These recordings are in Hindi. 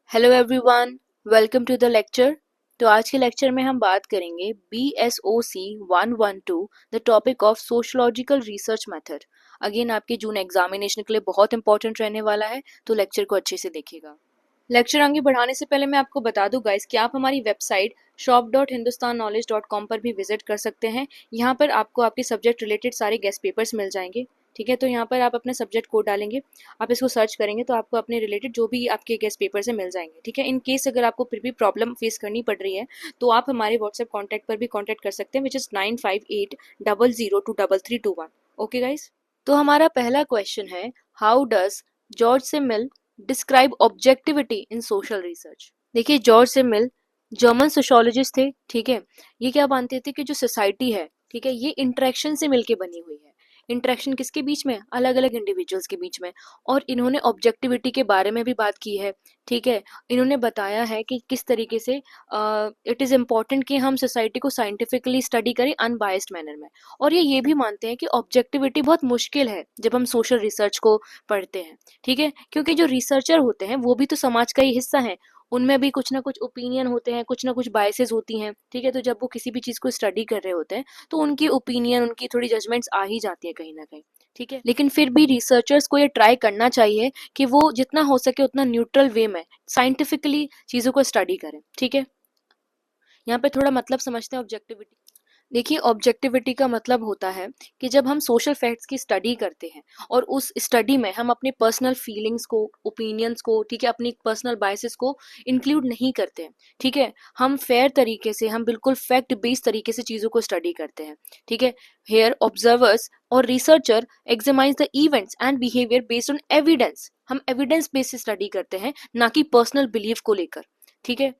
Hello everyone, welcome to the lecture. तो आज के लेक्चर में हम बात करेंगे BSOC 112 the topic of sociological research method. Again आपके जून एग्जामिनेशन के लिए बहुत इंपॉर्टेंट रहने वाला है, तो लेक्चर को अच्छे से देखिएगा। लेक्चर आगे बढ़ाने से पहले मैं आपको बता दूं गाइस कि आप हमारी वेबसाइट shop.hindustanknowledge.com पर भी विजिट कर सकते हैं। यहाँ पर आपको आपके सब्जेक्ट रिलेटेड सारे गेस्ट पेपर्स मिल जाएंगे। ठीक है, तो यहाँ पर आप अपने सब्जेक्ट कोड डालेंगे, आप इसको सर्च करेंगे तो आपको अपने रिलेटेड जो भी आपके गेस्ट पेपर से मिल जाएंगे। ठीक है, इन केस अगर आपको फिर भी प्रॉब्लम फेस करनी पड़ रही है तो आप हमारे व्हाट्सएप कॉन्टैक्ट पर भी कॉन्टैक्ट कर सकते हैं, विच इज़ 9580023321। ओके गाइस, तो हमारा पहला क्वेश्चन है, how does George simile describe objectivity in social research. देखिए, जॉर्ज सिमिल जर्मन सोशोलॉजिस्ट थे। ठीक है, ये क्या मानते थे कि जो सोसाइटी है, ठीक है, ये इंटरेक्शन से मिलके बनी हुई है। इंटरेक्शन किसके बीच में? अलग अलग इंडिविजुअल्स के बीच में। और इन्होंने ऑब्जेक्टिविटी के बारे में भी बात की है। ठीक है, इन्होंने बताया है कि किस तरीके से इट इज़ इम्पॉर्टेंट कि हम सोसाइटी को साइंटिफिकली स्टडी करें अनबायस्ड मैनर में। और ये भी मानते हैं कि ऑब्जेक्टिविटी बहुत मुश्किल है जब हम सोशल रिसर्च को पढ़ते हैं। ठीक है, क्योंकि जो रिसर्चर होते हैं वो भी तो समाज का ही हिस्सा है। उनमें भी कुछ ना कुछ ओपिनियन होते हैं, कुछ ना कुछ बायसेस होती हैं। ठीक है, तो जब वो किसी भी चीज़ को स्टडी कर रहे होते हैं तो उनकी ओपिनियन, उनकी थोड़ी जजमेंट्स आ ही जाती है कहीं ना कहीं। ठीक है, लेकिन फिर भी रिसर्चर्स को ये ट्राई करना चाहिए कि वो जितना हो सके उतना न्यूट्रल वे में साइंटिफिकली चीज़ों को स्टडी करें। ठीक है, यहाँ पे थोड़ा मतलब समझते हैं ऑब्जेक्टिविटी। देखिए, ऑब्जेक्टिविटी का मतलब होता है कि जब हम सोशल फैक्ट्स की स्टडी करते हैं और उस स्टडी में हम अपने पर्सनल फीलिंग्स को, ओपिनियंस को, ठीक है, अपनी पर्सनल बायसेस को इंक्लूड नहीं करते हैं। ठीक है, हम फेयर तरीके से, हम बिल्कुल फैक्ट बेस्ड तरीके से चीज़ों को स्टडी करते हैं। ठीक है, हेयर ऑब्जर्वर्स और researcher examines the events and behaviour based on evidence. हम एविडेंस बेस्ड स्टडी करते हैं, ना कि पर्सनल बिलीफ को लेकर। ठीक है,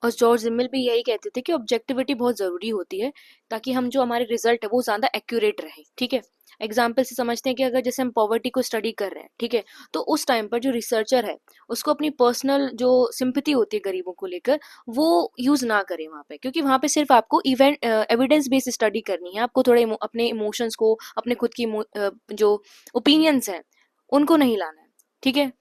और जॉर्ज जिमिल भी यही कहते थे कि ऑब्जेक्टिविटी बहुत ज़रूरी होती है ताकि हम जो हमारे रिजल्ट है वो ज़्यादा एक्यूरेट रहे। ठीक है, एग्जाम्पल से समझते हैं कि अगर जैसे हम पॉवर्टी को स्टडी कर रहे हैं, ठीक है, तो उस टाइम पर जो रिसर्चर है उसको अपनी पर्सनल जो सिंपैथी होती है गरीबों को लेकर वो यूज़ ना करें वहाँ पे, क्योंकि वहाँ पे सिर्फ आपको इवेंट एविडेंस बेस्ड स्टडी करनी है। आपको थोड़े अपने इमोशंस को, अपने खुद की जो ओपिनियंस हैं उनको नहीं लाना है। ठीक है,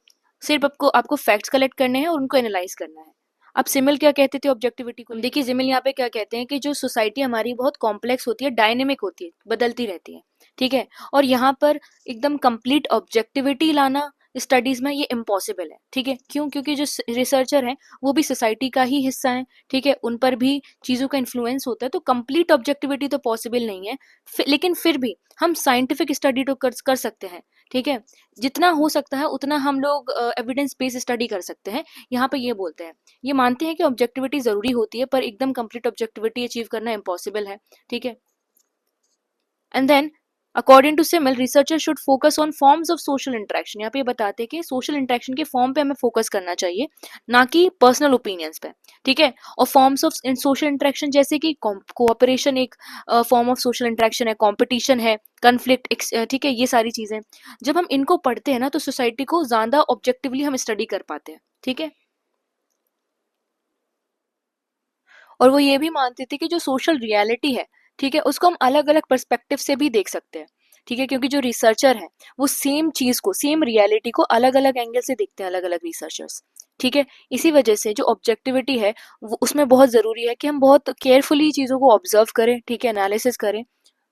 सिर्फ आपको आपको फैक्ट्स कलेक्ट करने हैं और उनको एनालाइज करना है। अब सिमिल क्या कहते थे ऑब्जेक्टिविटी को? देखिए, सिमिल यहाँ पे क्या कहते हैं कि जो सोसाइटी हमारी बहुत कॉम्प्लेक्स होती है, डायनेमिक होती है, बदलती रहती है। ठीक है, और यहाँ पर एकदम कंप्लीट ऑब्जेक्टिविटी लाना स्टडीज में ये इम्पॉसिबल है। ठीक है, क्यों? क्योंकि जो रिसर्चर हैं वो भी सोसाइटी का ही हिस्सा है। ठीक है, उन पर भी चीज़ों का इन्फ्लुएंस होता है, तो कंप्लीट ऑब्जेक्टिविटी तो पॉसिबल नहीं है। लेकिन फिर भी हम साइंटिफिक स्टडी तो कर सकते हैं। ठीक है, जितना हो सकता है उतना हम लोग एविडेंस बेस्ड स्टडी कर सकते हैं। यहाँ पे ये बोलते हैं, ये मानते हैं कि ऑब्जेक्टिविटी जरूरी होती है पर एकदम कंप्लीट ऑब्जेक्टिविटी अचीव करना इम्पॉसिबल है। ठीक है, and then according to Simmel researcher should focus on forms of social interaction. यहाँ पे ये बताते हैं कि सोशल इंटरेक्शन के फॉर्म पे हमें फोकस करना चाहिए, ना कि पर्सनल ओपिनियंस पे। ठीक है, और फॉर्म्स ऑफ सोशल इंटरेक्शन जैसे कि कोऑपरेशन एक फॉर्म ऑफ सोशल इंटरेक्शन है, कॉम्पिटिशन है, कन्फ्लिक्ट, ठीक है, ये सारी चीजें जब हम इनको पढ़ते हैं ना तो सोसाइटी को ज्यादा ऑब्जेक्टिवली हम स्टडी कर पाते हैं। ठीक है, और वो ये भी मानते थे कि जो सोशल रियलिटी है, ठीक है, उसको हम अलग अलग पर्सपेक्टिव से भी देख सकते हैं। ठीक है, क्योंकि जो रिसर्चर है वो सेम चीज को, सेम रियलिटी को अलग अलग एंगल से देखते हैं, अलग अलग रिसर्चर्स। ठीक है, इसी वजह से जो ऑब्जेक्टिविटी है वो उसमें बहुत जरूरी है कि हम बहुत केयरफुली चीजों को ऑब्जर्व करें। ठीक है, एनालिसिस करें।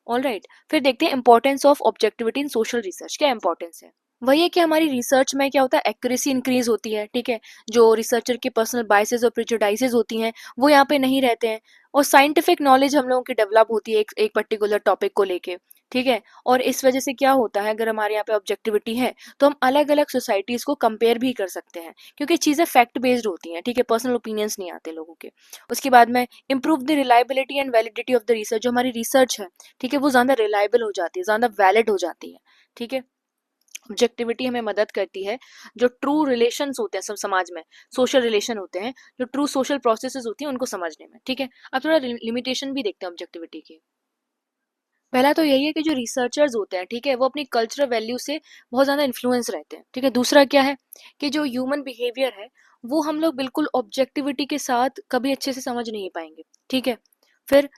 ऑल राइट, फिर देखते हैं importance of objectivity in social research. क्या इंपॉर्टेंस है? वही है कि हमारी रिसर्च में क्या होता है, एक्यूरेसी इंक्रीज होती है। ठीक है, जो रिसर्चर के पर्सनल बायसेस और प्रेजुडाइसेस होती हैं वो यहाँ पे नहीं रहते हैं, और साइंटिफिक नॉलेज हम लोगों की डेवलप होती है एक पर्टिकुलर टॉपिक को लेके। ठीक है, और इस वजह से क्या होता है, अगर हमारे यहाँ पे ऑब्जेक्टिविटी है तो हम अलग अलग सोसाइटीज को कंपेयर भी कर सकते हैं, क्योंकि चीज़ें फैक्ट बेस्ड होती हैं। ठीक है, पर्सनल ओपिनियंस नहीं आते लोगों के। उसके बाद में improve the reliability and validity of the research. जो हमारी रिसर्च है, ठीक है, वो ज़्यादा रिलायबल हो जाती है, ज़्यादा वैलिड हो जाती है। ठीक है, ऑब्जेक्टिविटी हमें मदद करती है जो ट्रू रिलेशंस होते हैं सब समाज में, सोशल रिलेशन होते हैं, जो ट्रू सोशल प्रोसेसेस होती हैं उनको समझने में। ठीक है, अब थोड़ा लिमिटेशन भी देखते हैं ऑब्जेक्टिविटी की। पहला तो यही है कि जो रिसर्चर्स होते हैं, ठीक है, वो अपनी कल्चरल वैल्यू से बहुत ज़्यादा इन्फ्लुएंस रहते हैं। ठीक है, दूसरा क्या है कि जो ह्यूमन बिहेवियर है वो हम लोग बिल्कुल ऑब्जेक्टिविटी के साथ कभी अच्छे से समझ नहीं पाएंगे। ठीक है, फिर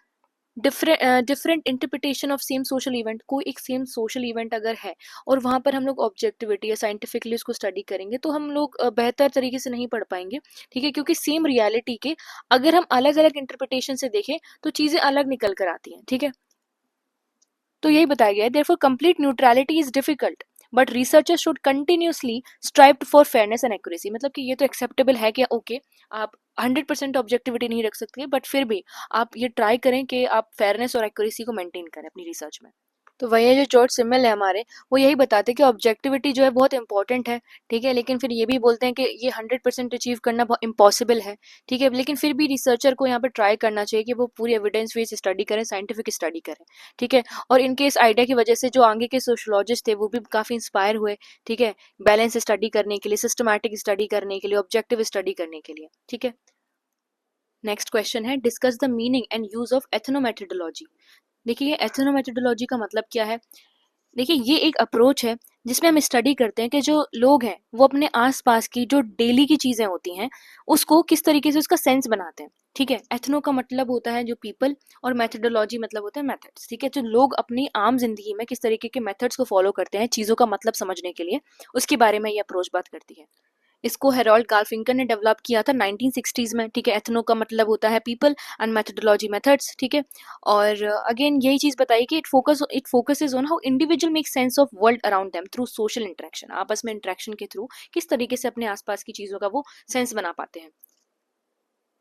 different interpretation of same social event. कोई एक सेम सोशल इवेंट अगर है और वहाँ पर हम लोग ऑब्जेक्टिविटी या साइंटिफिकली उसको स्टडी करेंगे तो हम लोग बेहतर तरीके से नहीं पढ़ पाएंगे, ठीक है, क्योंकि सेम रियलिटी के अगर हम अलग अलग इंटरप्रिटेशन से देखें तो चीज़ें अलग निकल कर आती हैं, ठीक है। तो यही बताया गया है, therefore complete neutrality is difficult but researchers should continuously strive for fairness and accuracy. मतलब कि ये तो एक्सेप्टेबल है कि ओके आप 100% ऑब्जेक्टिविटी नहीं रख सकते, बट फिर भी आप ये ट्राई करें कि आप फेयरनेस और एक्यूरेसी को मेंटेन करें अपनी रिसर्च में। तो वही जो जॉर्ज सिमल है हमारे, वो यही बताते हैं कि ऑब्जेक्टिविटी जो है बहुत इंपॉर्टेंट है, ठीक है, लेकिन फिर ये भी बोलते हैं कि ये 100% अचीव करना बहुत इम्पॉसिबल है, ठीक है, लेकिन फिर भी रिसर्चर को यहाँ पर ट्राई करना चाहिए कि वो पूरी एविडेंस बेस्ड स्टडी करें, साइंटिफिक स्टडी करें, ठीक है। और इनके इस आइडिया की वजह से जो आगे के सोशोलॉजिस्ट थे वो भी काफ़ी इंस्पायर हुए, ठीक है, बैलेंस स्टडी करने के लिए, सिस्टमैटिक स्टडी करने के लिए, ऑब्जेक्टिव स्टडी करने के लिए, ठीक है। नेक्स्ट क्वेश्चन है, discuss the meaning and use of ethnomethodology. देखिए एथनोमेथोडोलॉजी का मतलब क्या है। देखिए ये एक अप्रोच है जिसमें हम स्टडी करते हैं कि जो लोग हैं वो अपने आसपास की जो डेली की चीजें होती हैं उसको किस तरीके से उसका सेंस बनाते हैं, ठीक है। एथनो का मतलब होता है जो पीपल, और मेथोडोलॉजी मतलब होता है मेथड्स, ठीक है। जो लोग अपनी आम जिंदगी में किस तरीके के मेथड्स को फॉलो करते हैं चीजों का मतलब समझने के लिए, उसके बारे में ये अप्रोच बात करती है। इसको हेरोल्ड गार्फिंकर ने डेवलप किया था 1960s में, ठीक है। एथनो का मतलब होता है पीपल एंड मेथोडोलॉजी मेथड्स, ठीक है। और अगेन यही चीज बताई कि it focuses on how individual make sense of world around them through social interaction. आपस में इंटरेक्शन के थ्रू किस तरीके से अपने आसपास की चीजों का वो सेंस बना पाते हैं।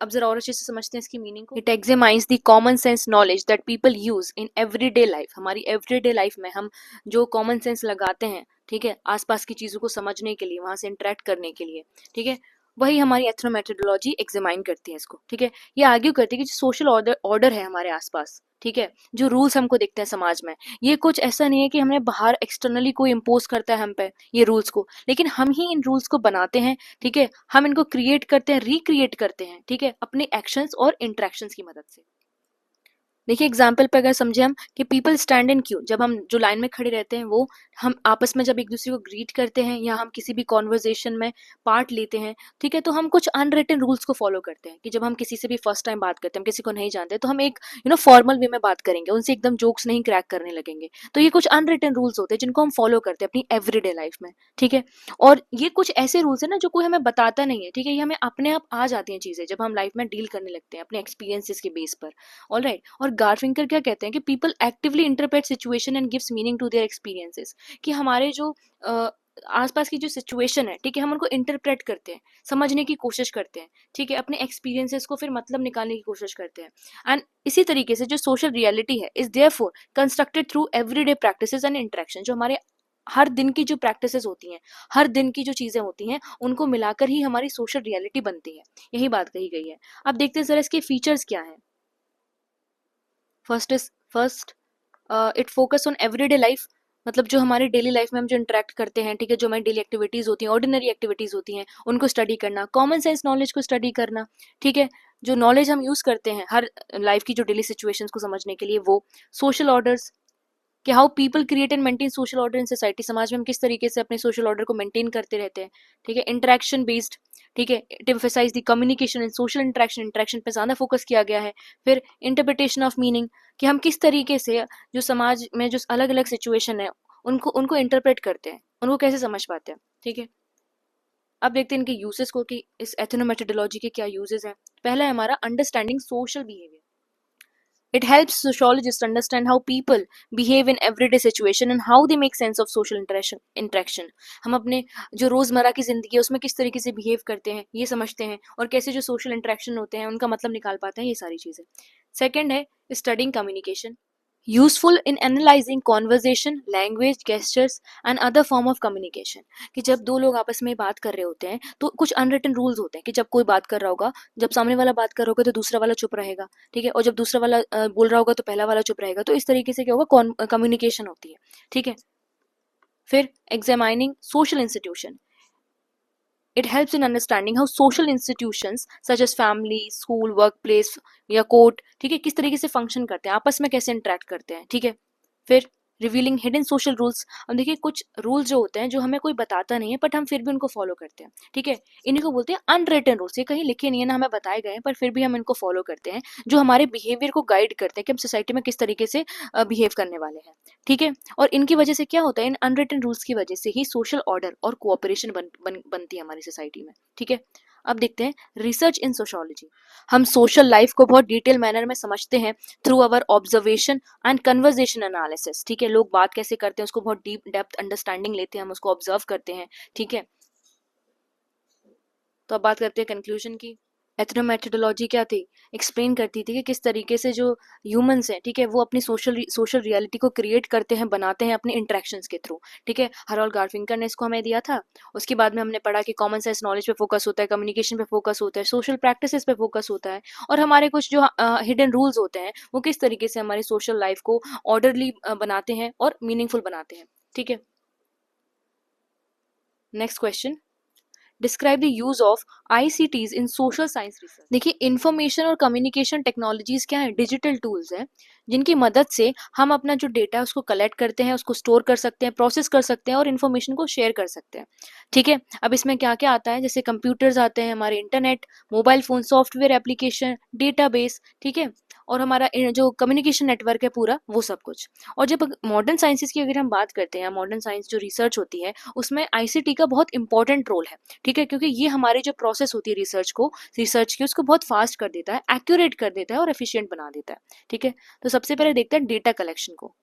अब जरा और अच्छे से समझते हैं इसकी मीनिंग को। It examines the common sense knowledge that people use in everyday life. हमारी एवरीडे लाइफ में हम जो कॉमन सेंस लगाते हैं, ठीक है, आसपास की चीजों को समझने के लिए, वहां से इंटरेक्ट करने के लिए, ठीक है, वही हमारी एथनोमेथोडोलॉजी एग्जामाइन करती है इसको, ठीक है। ये आर्ग्यू करती है कि जो सोशल ऑर्डर ऑर्डर है हमारे आसपास, ठीक है, जो रूल्स हमको दिखते हैं समाज में, ये कुछ ऐसा नहीं है कि हमने बाहर एक्सटर्नली कोई इम्पोज करता है हम पे ये रूल्स को, लेकिन हम ही इन रूल्स को बनाते हैं, ठीक है। हम इनको क्रिएट करते हैं, रिक्रिएट करते हैं, ठीक है, अपने एक्शंस और इंटरेक्शंस की मदद से। देखिए एग्जाम्पल पे अगर समझे हम कि पीपल स्टैंड इन क्यू, जब हम जो लाइन में खड़े रहते हैं वो हम आपस में जब एक दूसरे को ग्रीट करते हैं या हम किसी भी कॉन्वर्जेशन में पार्ट लेते हैं, ठीक है, तो हम कुछ अनरिटन रूल्स को फॉलो करते हैं कि जब हम किसी से भी फर्स्ट टाइम बात करते हैं, हम किसी को नहीं जानते, तो हम एक फॉर्मल वे में बात करेंगे, उनसे एकदम जोक्स नहीं क्रैक करने लगेंगे। तो ये कुछ अनरिटन रूल्स होते हैं जिनको हम फॉलो करते हैं अपनी एवरीडे लाइफ में, ठीक है। और ये कुछ ऐसे रूल्स है ना जो कोई हमें बताता नहीं है, ठीक है, ये हमें अपने आप आ जाती हैं चीजें जब हम लाइफ में डील करने लगते हैं अपने एक्सपीरियंसेस के बेस पर। ऑलराइट, और गार्फिंकर क्या कहते हैं कि people actively interpret situation and gives meaning to their experiences. कि हमारे जो आसपास की जो सिचुएशन है, ठीक है, हम उनको इंटरप्रेट करते हैं, समझने की कोशिश करते हैं, ठीक है, अपने एक्सपीरियंसेस को फिर मतलब निकालने की कोशिश करते हैं। एंड इसी तरीके से जो सोशल रियलिटी है is therefore constructed through everyday practices and interaction. जो हमारे हर दिन की जो प्रैक्टिसेस होती हैं, हर दिन की जो चीजें होती हैं, उनको मिलाकर ही हमारी सोशल रियलिटी बनती है। यही बात कही गई है। अब देखते हैं जरा इसके फीचर्स क्या हैं। First it focus on everyday life. मतलब जो हमारे डेली लाइफ में हम जो इंटरेक्ट करते हैं, ठीक है, जो हमारी डेली एक्टिविटीज होती हैं, ऑर्डिनरी एक्टिविटीज होती हैं, उनको स्टडी करना, कॉमन सेंस नॉलेज को स्टडी करना, ठीक है, जो नॉलेज हम यूज करते हैं हर लाइफ की जो डेली सिचुएशंस को समझने के लिए वो। सोशल ऑर्डर्स, कि how people create and maintain social order in society. समाज में हम किस तरीके से अपने सोशल ऑर्डर को मेंटेन करते रहते हैं, ठीक है। इंटरेक्शन बेस्ड, ठीक है, it emphasise the communication and social interaction. Interaction पे ज्यादा फोकस किया गया है। फिर इंटरप्रिटेशन ऑफ मीनिंग, कि हम किस तरीके से जो समाज में जो अलग अलग सिचुएशन है उनको उनको इंटरप्रेट करते हैं, उनको कैसे समझ पाते हैं, ठीक है। अब देखते हैं इनके यूजेस को कि इस एथनोमेथोडोलॉजी के क्या यूजेस हैं। पहला है हमारा understanding social behaviour. It helps sociologists understand how people behave in everyday situation and how they make sense of social interaction. हम अपने जो रोजमर्रा की जिंदगी है उसमें किस तरीके से बिहेव करते हैं ये समझते हैं, और कैसे जो सोशल इंटरेक्शन होते हैं उनका मतलब निकाल पाते हैं, ये सारी चीजें। सेकंड है studying communication, useful in analysing conversation, language, gestures and other form of communication. कि जब दो लोग आपस में बात कर रहे होते हैं तो कुछ अनरिटन रूल्स होते हैं कि जब कोई बात कर रहा होगा, जब सामने वाला बात कर रहा होगा तो दूसरा वाला चुप रहेगा, ठीक है, और जब दूसरा वाला बोल रहा होगा तो पहला वाला चुप रहेगा। तो इस तरीके से क्या होगा, कम्युनिकेशन होती है, ठीक है। फिर examining social institution, it helps in understanding how social institutions such as family, school, workplace या कोर्ट, ठीक है, किस तरीके से फंक्शन करते हैं, आपस में कैसे इंटरेक्ट करते हैं, ठीक है। फिर रिवीलिंग हिडन सोशल रूल्स। अब देखिए कुछ रूल्स जो होते हैं जो हमें कोई बताता नहीं है बट हम फिर भी उनको फॉलो करते हैं, ठीक है, इन्हीं को बोलते हैं अनरिटन रूल्स। ये कहीं लिखे नहीं है ना हमें बताए गए हैं पर फिर भी हम इनको फॉलो करते हैं, जो हमारे बिहेवियर को गाइड करते हैं कि हम सोसाइटी में किस तरीके से बिहेव करने वाले हैं, ठीक है। और इनकी वजह से क्या होता है, इन अनरिटन रूल्स की वजह से ही सोशल ऑर्डर और कोऑपरेशन बनती है हमारी सोसाइटी में, ठीक है। अब देखते हैं रिसर्च इन सोशोलॉजी। हम सोशल लाइफ को बहुत डिटेल मैनर में समझते हैं through our observation and conversation analysis, ठीक है। लोग बात कैसे करते हैं उसको बहुत डीप डेप्थ अंडरस्टैंडिंग लेते हैं, हम उसको ऑब्जर्व करते हैं, ठीक है। तो अब बात करते हैं कंक्लूजन की। एथनोमेथोडोलॉजी क्या थी, एक्सप्लेन करती थी कि किस तरीके से जो ह्यूमंस हैं, ठीक है, वो अपनी सोशल रियलिटी को क्रिएट करते हैं, बनाते हैं अपने इंटरेक्शंस के थ्रू, ठीक है। हरोल्ड गार्फिंकर ने इसको हमें दिया था। उसके बाद में हमने पढ़ा कि कॉमन सेंस नॉलेज पे फोकस होता है, कम्युनिकेशन पे फोकस होता है, सोशल प्रैक्टिसेस पे फोकस होता है, और हमारे कुछ जो हिडन रूल्स होते हैं वो किस तरीके से हमारी सोशल लाइफ को ऑर्डरली बनाते हैं और मीनिंगफुल बनाते हैं, ठीक है। Next question, describe the use of ICTs in social science research. देखिए इंफॉर्मेशन और कम्युनिकेशन टेक्नोलॉजीज क्या है, डिजिटल टूल्स हैं जिनकी मदद से हम अपना जो डेटा है उसको कलेक्ट करते हैं, उसको स्टोर कर सकते हैं, प्रोसेस कर सकते हैं और इन्फॉर्मेशन को शेयर कर सकते हैं, ठीक है। अब इसमें क्या क्या आता है, जैसे कंप्यूटर्स आते हैं, हमारे internet, mobile phone, software application, database, ठीक है, और हमारा जो कम्युनिकेशन नेटवर्क है पूरा, वो सब कुछ। और जब मॉडर्न साइंसेज की अगर हम बात करते हैं, मॉडर्न साइंस जो रिसर्च होती है उसमें आईसीटी का बहुत इंपॉर्टेंट रोल है, ठीक है, क्योंकि ये हमारी जो प्रोसेस होती है रिसर्च की उसको बहुत फास्ट कर देता है, एक्यूरेट कर देता है और एफिशिएंट बना देता है, ठीक है। तो सबसे पहले देखते हैं डेटा कलेक्शन को।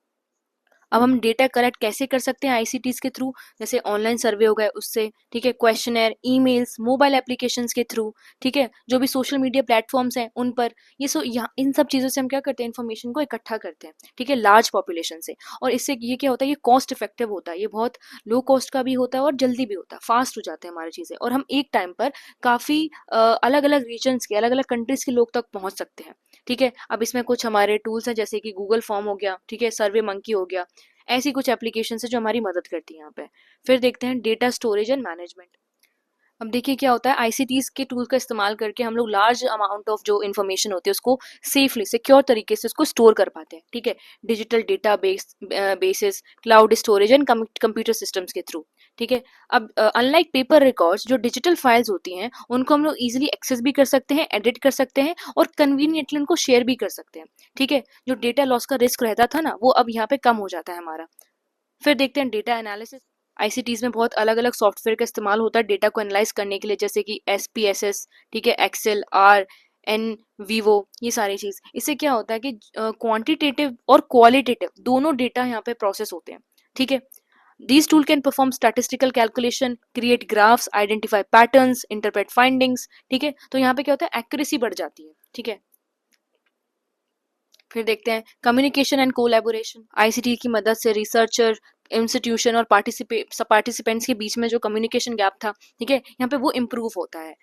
अब हम डेटा कलेक्ट कैसे कर सकते हैं आईसीटीज के थ्रू, जैसे ऑनलाइन सर्वे हो गए उससे, ठीक है, क्वेश्चनर, ईमेल्स, मोबाइल एप्लीकेशंस के थ्रू, ठीक है, जो भी सोशल मीडिया प्लेटफॉर्म्स हैं उन पर, ये यहाँ इन सब चीज़ों से हम क्या करते हैं, इन्फॉर्मेशन को इकट्ठा करते हैं, ठीक है, लार्ज पॉपुलेशन से। और इससे ये क्या होता है, ये कॉस्ट इफेक्टिव होता है, ये बहुत लो कॉस्ट का भी होता है और जल्दी भी होता है, फास्ट हो जाते हैं हमारी चीज़ें, और हम एक टाइम पर काफ़ी अलग अलग रीजन्स के, अलग अलग कंट्रीज के लोग तक पहुंच सकते हैं, ठीक है। अब इसमें कुछ हमारे टूल्स हैं जैसे कि गूगल फॉर्म हो गया, ठीक है, सर्वे मंकी हो गया, ऐसी कुछ एप्लीकेशन है जो हमारी मदद करती है यहाँ पे। फिर देखते हैं डेटा स्टोरेज एंड मैनेजमेंट। अब देखिए क्या होता है, आईसीटीज के टूल का इस्तेमाल करके हम लोग लार्ज अमाउंट ऑफ जो इन्फॉर्मेशन होती है उसको सेफली, सिक्योर तरीके से उसको स्टोर कर पाते हैं, ठीक है, digital data basis, cloud storage and computer systems के थ्रू, ठीक है। अब अनलाइक पेपर रिकॉर्ड्स, जो डिजिटल फाइल्स होती हैं उनको हम लोग इजीली एक्सेस भी कर सकते हैं, एडिट कर सकते हैं और कन्वीनियंटली उनको शेयर भी कर सकते हैं, ठीक है। जो डेटा लॉस का रिस्क रहता था ना वो अब यहाँ पे कम हो जाता है हमारा। फिर देखते हैं डेटा एनालिसिस। आईसीटीज में बहुत अलग अलग सॉफ्टवेयर का इस्तेमाल होता है डेटा को एनालाइज करने के लिए, जैसे कि एसपीएसएस, ठीक है, एक्सेल, आर, एन, वीवो, ये सारी चीज। इससे क्या होता है कि क्वांटिटेटिव और क्वालिटेटिव दोनों डेटा यहाँ पे प्रोसेस होते हैं, ठीक है। These tool can perform statistical calculation, create graphs, identify patterns, interpret findings, ठीक है। तो यहाँ पे क्या होता है, एक्यूरेसी बढ़ जाती है, ठीक है। फिर देखते हैं कम्युनिकेशन एंड कोलैबोरेशन। आईसीटी की मदद से रिसर्चर, इंस्टीट्यूशन और पार्टिसिपेंट्स के बीच में जो कम्युनिकेशन गैप था, ठीक है, यहाँ पे वो इम्प्रूव होता है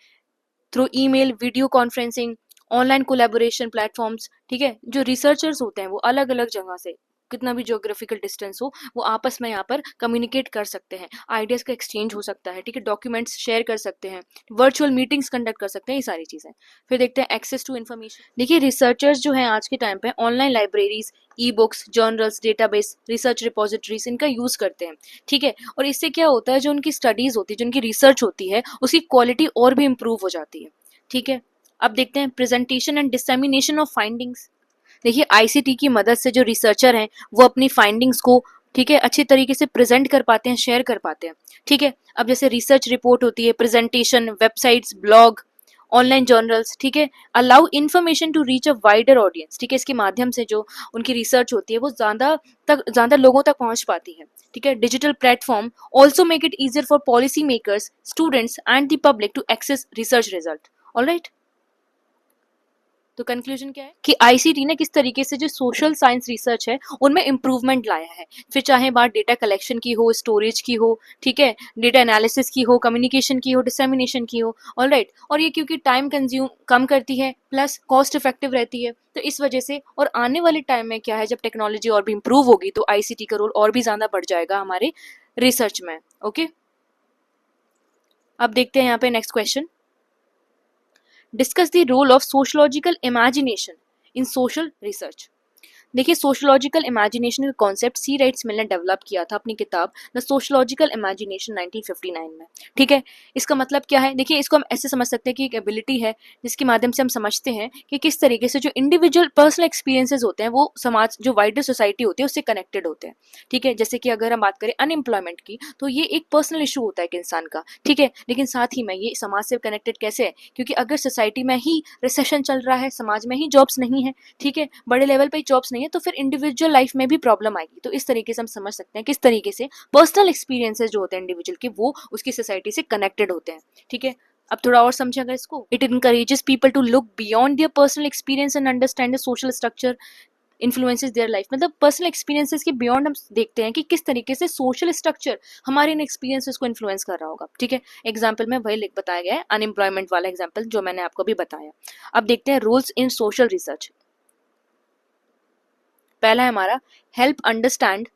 through email, video conferencing, online collaboration platforms, ठीक है। जो रिसर्चर्स होते हैं वो अलग अलग जगह से, कितना भी ज्योग्राफिकल डिस्टेंस हो, वो आपस में यहाँ पर कम्युनिकेट कर सकते हैं, आइडियाज का एक्सचेंज हो सकता है, ठीक है, डॉक्यूमेंट्स शेयर कर सकते हैं, वर्चुअल मीटिंग्स कंडक्ट कर सकते हैं, ये सारी चीजें। फिर देखते हैं एक्सेस टू इन्फॉर्मेशन। देखिए रिसर्चर्स जो हैं आज के टाइम पे online libraries, e books, journals, database, research repositories इनका यूज करते हैं, ठीक है। और इससे क्या होता है, जो उनकी स्टडीज होती है, जो उनकी रिसर्च होती है, उसकी क्वालिटी और भी इंप्रूव हो जाती है, ठीक है। अब देखते हैं presentation and dissemination of findings. देखिए आईसीटी की मदद से जो रिसर्चर हैं वो अपनी फाइंडिंग्स को, ठीक है, अच्छी तरीके से प्रेजेंट कर पाते हैं, शेयर कर पाते हैं, ठीक है। अब जैसे रिसर्च रिपोर्ट होती है, presentation, websites, blog, online journals, ठीक है, allow information to reach a wider audience, ठीक है। इसके माध्यम से जो उनकी रिसर्च होती है वो ज्यादा लोगों तक पहुंच पाती है, ठीक है। Digital platform also make it easier for policy makers, students and the public to access research result. Alright, तो कंक्लूजन क्या है कि आईसीटी ने किस तरीके से जो सोशल साइंस रिसर्च है उनमें इंप्रूवमेंट लाया है, फिर चाहे बात डेटा कलेक्शन की हो, स्टोरेज की हो, ठीक है, डेटा एनालिसिस की हो, कम्युनिकेशन की हो, डिसेमिनेशन की हो, ऑलराइट। और ये क्योंकि टाइम कंज्यूम कम करती है प्लस कॉस्ट इफेक्टिव रहती है, तो इस वजह से, और आने वाले टाइम में क्या है, जब टेक्नोलॉजी और भी इंप्रूव होगी तो आईसीटी का रोल और भी ज्यादा बढ़ जाएगा हमारे रिसर्च में। ओके, अब देखते हैं यहाँ पे next question, discuss the role of sociological imagination in social research. देखिए सोशोलॉजिकल इमेजिनेशन का कॉन्सेप्ट सी राइट्स मिल ने डेवलप किया था अपनी किताब द सोशोलॉजिकल इमेजिनेशन 1959 में। ठीक है, इसका मतलब क्या है, देखिए इसको हम ऐसे समझ सकते हैं कि एक एबिलिटी है जिसके माध्यम से हम समझते हैं कि किस तरीके से जो इंडिविजुअल पर्सनल एक्सपीरियंसेस होते हैं वो समाज जो वाइडर सोसाइटी होती है उससे कनेक्टेड होते हैं। ठीक है, जैसे कि अगर हम बात करें अनएम्प्लॉयमेंट की तो ये एक पर्सनल इशू होता है एक इंसान का। ठीक है, लेकिन साथ ही में ये समाज से कनेक्टेड कैसे है, क्योंकि अगर सोसाइटी में ही रिसेशन चल रहा है, समाज में ही जॉब्स नहीं है, ठीक है, बड़े लेवल पे जॉब्स नहीं है, तो फिर इंडिविजुअल लाइफ में भी प्रॉब्लम आएगी। तो इस तरीके से हम समझ सकते हैं किस तरीके से पर्सनल एक्सपीरियंसेस जो होते हैं इंडिविजुअल के वो उसकी सोसाइटी से कनेक्टेड होते हैं। ठीक है, अब थोड़ा और समझे अगर इसको, it encourages people to look beyond their personal experience and understand the social structure influences their life. मतलब पर्सनल एक्सपीरियंसेस के बियॉन्ड हम देखते हैं कि किस तरीके से सोशल स्ट्रक्चर हमारे इन एक्सपीरियंसेस को इन्फ्लुएंस कर रहा होगा। ठीक है, एग्जाम्पल में वही लिख बताया गया है, अनएम्प्लॉयमेंट वाला एग्जाम्पल जो मैंने आपको भी बताया। अब देखते हैं रूल्स इन सोशल रिसर्च। पहला है हमारा हेल्प अंडरस्टैंड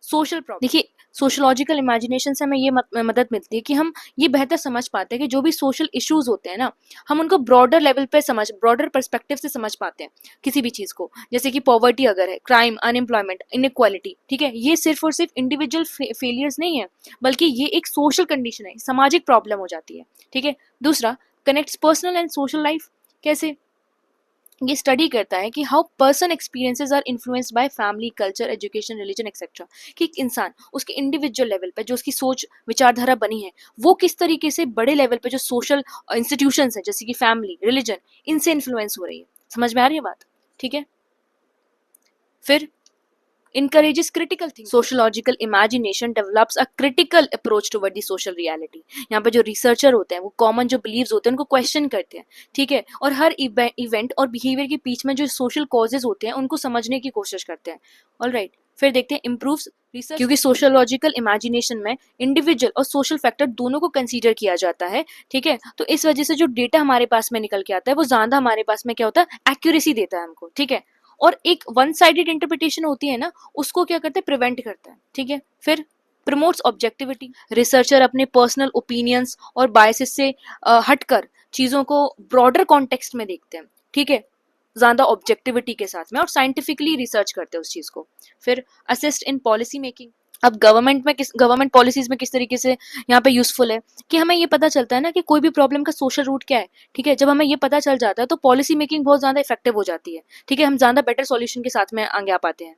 सोशल प्रॉब्लम। देखिए सोशोलॉजिकल इमेजिनेशन से हमें ये मदद मिलती है कि हम ये बेहतर समझ पाते हैं कि जो भी सोशल इश्यूज होते हैं ना, हम उनको ब्रॉडर लेवल पे ब्रॉडर पर्सपेक्टिव से समझ पाते हैं किसी भी चीज को। जैसे कि पॉवर्टी अगर है, क्राइम, अनएम्प्लॉयमेंट, इनइक्वालिटी, ठीक है, ये सिर्फ और सिर्फ इंडिविजुअल फेलियर्स नहीं है, बल्कि ये एक सोशल कंडीशन है, सामाजिक प्रॉब्लम हो जाती है। ठीक है, दूसरा connects personal and social life. कैसे, ये स्टडी करता है कि how person experiences are influenced by family, culture, education, religion etcetera. कि एक इंसान उसके इंडिविजुअल लेवल पे जो उसकी सोच विचारधारा बनी है वो किस तरीके से बड़े लेवल पे जो सोशल इंस्टीट्यूशंस है जैसे कि फैमिली, रिलीजन, इनसे इन्फ्लुएंस हो रही है। समझ में आ रही है बात? ठीक है, फिर encourages critical thinking. Sociological imagination develops a critical approach toward the social reality. यहाँ पे जो रिसर्चर होते हैं वो कॉमन जो बिलीव्स होते हैं उनको क्वेश्चन करते हैं। ठीक है, और हर इवेंट और बिहेवियर के बीच में जो सोशल कॉजेज होते हैं उनको समझने की कोशिश करते हैं। ऑलराइट, फिर देखते हैं इम्प्रूव्स रिसर्च, क्योंकि सोशोलॉजिकल इमेजिनेशन में इंडिविजुअल और सोशल फैक्टर दोनों को कंसीडर किया जाता है। ठीक है, तो इस वजह से जो डेटा हमारे पास में निकल के आता है वो ज्यादा हमारे पास में क्या होता है, एक्यूरेसी देता है हमको। ठीक है, और एक वन साइडेड इंटरप्रिटेशन होती है ना, उसको क्या करता है, प्रिवेंट करता है। ठीक है, फिर प्रमोट्स ऑब्जेक्टिविटी। रिसर्चर अपने पर्सनल ओपिनियंस और बायसेस से हटकर चीजों को ब्रॉडर कॉन्टेक्स्ट में देखते हैं। ठीक है, ज्यादा ऑब्जेक्टिविटी के साथ में और साइंटिफिकली रिसर्च करते हैं उस चीज को। फिर असिस्ट इन पॉलिसी मेकिंग। अब गवर्नमेंट पॉलिसीज में किस तरीके से यहाँ पे यूजफुल है कि हमें ये पता चलता है ना कि कोई भी प्रॉब्लम का सोशल रूट क्या है। ठीक है, जब हमें ये पता चल जाता है तो पॉलिसी मेकिंग बहुत ज्यादा इफेक्टिव हो जाती है। ठीक है, हम ज्यादा बेटर सॉल्यूशन के साथ में आगे आ पाते हैं।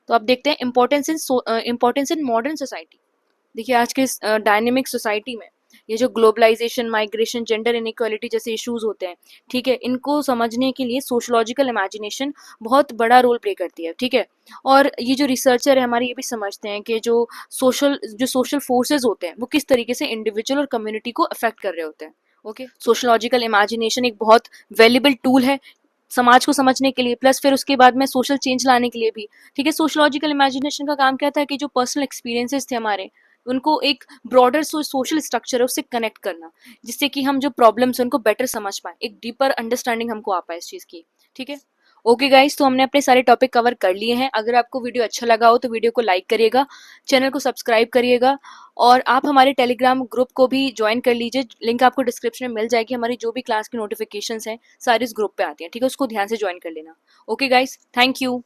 तो अब देखते हैं इम्पोर्टेंस इन मॉडर्न सोसाइटी। देखिए आज के डायनेमिक सोसाइटी में ये जो ग्लोबलाइजेशन, माइग्रेशन, जेंडर इनइक्वालिटी जैसे इश्यूज होते हैं, ठीक है, इनको समझने के लिए सोशोलॉजिकल इमेजिनेशन बहुत बड़ा रोल प्ले करती है। ठीक है, और ये जो रिसर्चर है हमारे ये भी समझते हैं कि जो सोशल फोर्सेस होते हैं वो किस तरीके से इंडिविजुअल और कम्युनिटी को अफेक्ट कर रहे होते हैं। ओके, सोशोलॉजिकल इमेजिनेशन एक बहुत वैल्यूबल टूल है समाज को समझने के लिए, प्लस फिर उसके बाद में सोशल चेंज लाने के लिए भी। ठीक है, सोशोलॉजिकल इमेजिनेशन का काम क्या था कि जो पर्सनल एक्सपीरियंसेस थे हमारे उनको एक ब्रॉडर सोशल स्ट्रक्चर है उससे कनेक्ट करना, जिससे कि हम जो प्रॉब्लम्स हैं उनको बेटर समझ पाए, एक डीपर अंडरस्टैंडिंग हमको आ पाए इस चीज की। ठीक है, ओके गाइस, तो हमने अपने सारे टॉपिक कवर कर लिए हैं। अगर आपको वीडियो अच्छा लगा हो तो वीडियो को लाइक करिएगा, चैनल को सब्सक्राइब करिएगा, और आप हमारे टेलीग्राम ग्रुप को भी ज्वाइन कर लीजिए। लिंक आपको डिस्क्रिप्शन में मिल जाएगी। हमारी जो भी क्लास की नोटिफिकेशंस हैं सारी इस ग्रुप पे आती हैं। ठीक है, उसको ध्यान से ज्वाइन कर लेना। Okay guys, thank you.